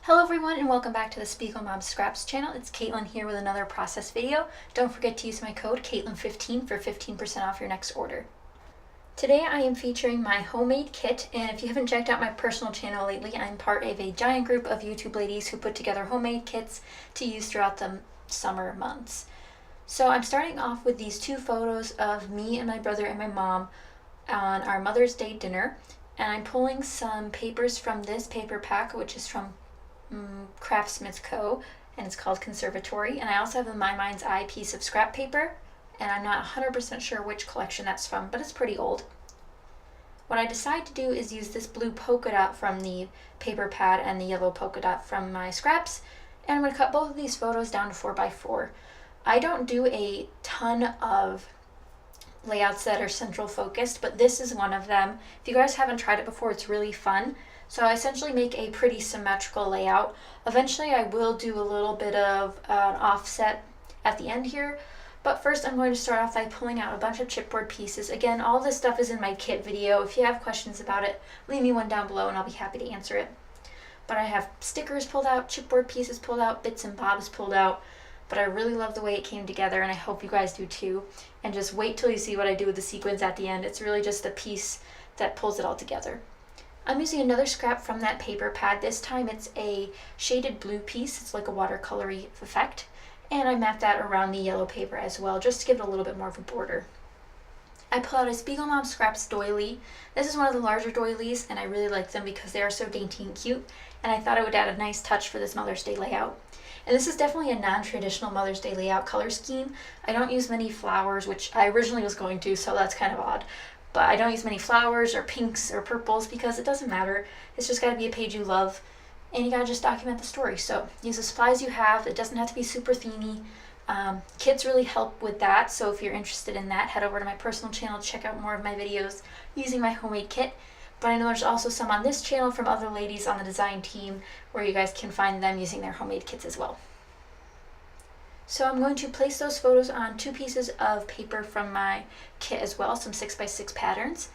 Hello everyone and welcome back to the Spiegel Mom Scraps channel. It's Caitlin here with another process video. Don't forget to use my code Caitlin15 for 15% off your next order. Today I am featuring my homemade kit, and if you haven't checked out my personal channel lately, I'm part of a giant group of YouTube ladies who put together homemade kits to use throughout the summer months. So I'm starting off with these two photos of me and my brother and my mom on our Mother's Day dinner, and I'm pulling some papers from this paper pack, which is from Craftsmiths Co. and it's called Conservatory. And I also have the My Mind's Eye piece of scrap paper, and I'm not 100% sure which collection that's from, but it's pretty old. What I decided to do is use this blue polka dot from the paper pad and the yellow polka dot from my scraps, and I'm going to cut both of these photos down to 4x4. I don't do a ton of layouts that are central focused, but this is one of them. If you guys haven't tried it before, it's really fun. So I essentially make a pretty symmetrical layout. Eventually I will do a little bit of an offset at the end here, but first I'm going to start off by pulling out a bunch of chipboard pieces. Again, all this stuff is in my kit video. If you have questions about it, leave me one down below and I'll be happy to answer it. But I have stickers pulled out, chipboard pieces pulled out, bits and bobs pulled out, but I really love the way it came together, and I hope you guys do too. And just wait till you see what I do with the sequins at the end. It's really just a piece that pulls it all together. I'm using another scrap from that paper pad. This time it's a shaded blue piece. It's like a watercolory effect. And I mapped that around the yellow paper as well, just to give it a little bit more of a border. I pull out a Spiegel Mom Scraps doily. This is one of the larger doilies, and I really like them because they are so dainty and cute, and I thought it would add a nice touch for this Mother's Day layout. And this is definitely a non-traditional Mother's Day layout color scheme. I don't use many flowers, which I originally was going to, so that's kind of odd. But I don't use many flowers or pinks or purples because it doesn't matter. It's just got to be a page you love, and you got to just document the story. So use the supplies you have. It doesn't have to be super themey. Kits really help with that, so if you're interested in that, head over to my personal channel to check out more of my videos using my homemade kit. But I know there's also some on this channel from other ladies on the design team where you guys can find them using their homemade kits as well. So I'm going to place those photos on two pieces of paper from my kit as well, some 6x6 patterns.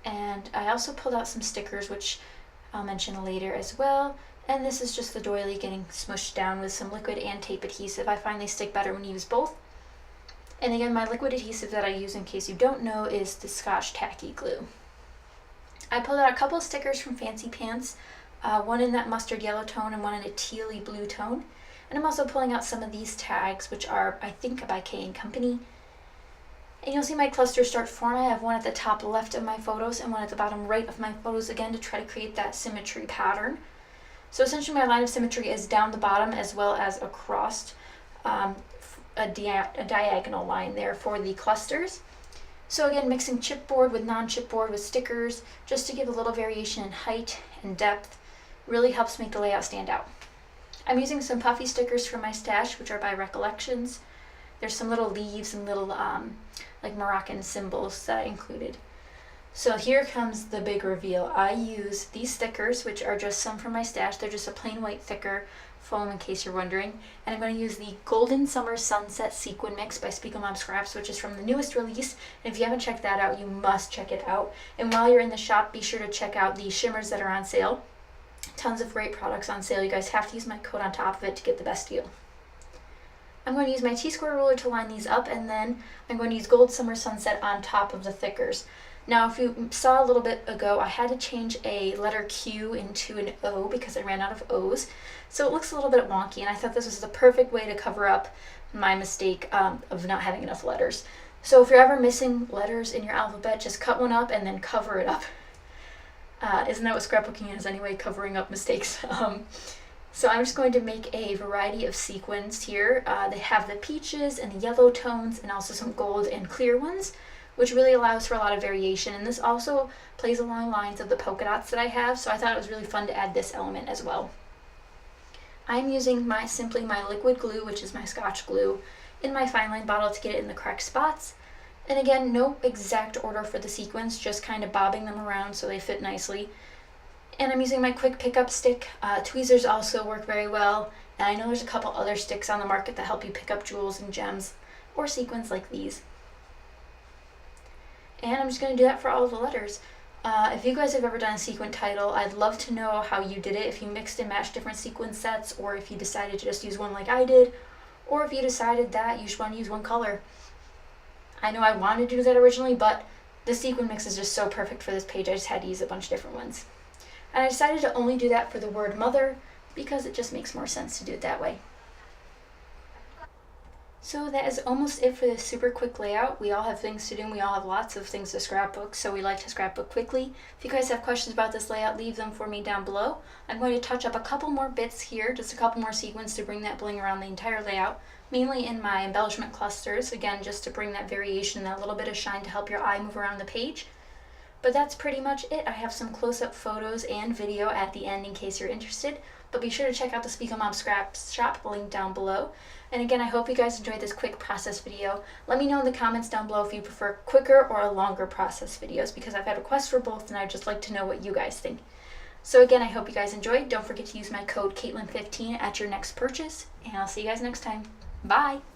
And I also pulled out some stickers, which I'll mention later as well. And this is just the doily getting smushed down with some liquid and tape adhesive. I find they stick better when you use both. And again, my liquid adhesive that I use, in case you don't know, is the Scotch Tacky Glue. I pulled out a couple of stickers from Fancy Pants, one in that mustard yellow tone and one in a tealy blue tone. And I'm also pulling out some of these tags, which are, I think, by K & Company. And you'll see my clusters start forming. I have one at the top left of my photos and one at the bottom right of my photos, again, to try to create that symmetry pattern. So essentially my line of symmetry is down the bottom as well as across a diagonal line there for the clusters. So again, mixing chipboard with non-chipboard with stickers, just to give a little variation in height and depth, really helps make the layout stand out. I'm using some puffy stickers from my stash, which are by Recollections. There's some little leaves and little like Moroccan symbols that I included. So here comes the big reveal. I use these stickers, which are just some from my stash. They're just a plain white thicker foam, in case you're wondering. And I'm going to use the Golden Summer Sunset Sequin Mix by Spiegel Mom Scraps, which is from the newest release. And if you haven't checked that out, you must check it out. And while you're in the shop, be sure to check out the shimmers that are on sale. Tons of great products on sale. You guys have to use my code on top of it to get the best deal. I'm going to use my T-square ruler to line these up, and then I'm going to use Gold Summer Sunset on top of the thickers. Now, if you saw a little bit ago, I had to change a letter Q into an O because I ran out of O's. So it looks a little bit wonky, and I thought this was the perfect way to cover up my mistake of not having enough letters. So if you're ever missing letters in your alphabet, just cut one up and then cover it up. Isn't that what scrapbooking is anyway, covering up mistakes? So I'm just going to make a variety of sequins here. They have the peaches and the yellow tones and also some gold and clear ones, which really allows for a lot of variation. And this also plays along lines of the polka dots that I have, so I thought it was really fun to add this element as well. I'm using simply my liquid glue, which is my Scotch glue, in my fine line bottle to get it in the correct spots. And again, no exact order for the sequins, just kind of bobbing them around so they fit nicely. And I'm using my quick pickup stick. Tweezers also work very well. And I know there's a couple other sticks on the market that help you pick up jewels and gems or sequins like these. And I'm just going to do that for all of the letters. If you guys have ever done a sequin title, I'd love to know how you did it, if you mixed and matched different sequin sets, or if you decided to just use one like I did, or if you decided that you just want to use one color. I know I wanted to do that originally, but the sequin mix is just so perfect for this page, I just had to use a bunch of different ones. And I decided to only do that for the word mother, because it just makes more sense to do it that way. So that is almost it for this super quick layout. We all have things to do and we all have lots of things to scrapbook, so we like to scrapbook quickly. If you guys have questions about this layout, leave them for me down below. I'm going to touch up a couple more bits here, just a couple more sequins to bring that bling around the entire layout, mainly in my embellishment clusters, again just to bring that variation and that little bit of shine to help your eye move around the page. But that's pretty much it. I have some close-up photos and video at the end in case you're interested, but be sure to check out the Speak on Mom Scraps shop link down below. And again, I hope you guys enjoyed this quick process video. Let me know in the comments down below if you prefer quicker or longer process videos, because I've had requests for both and I'd just like to know what you guys think. So again, I hope you guys enjoyed. Don't forget to use my code Caitlin15 at your next purchase, and I'll see you guys next time. Bye!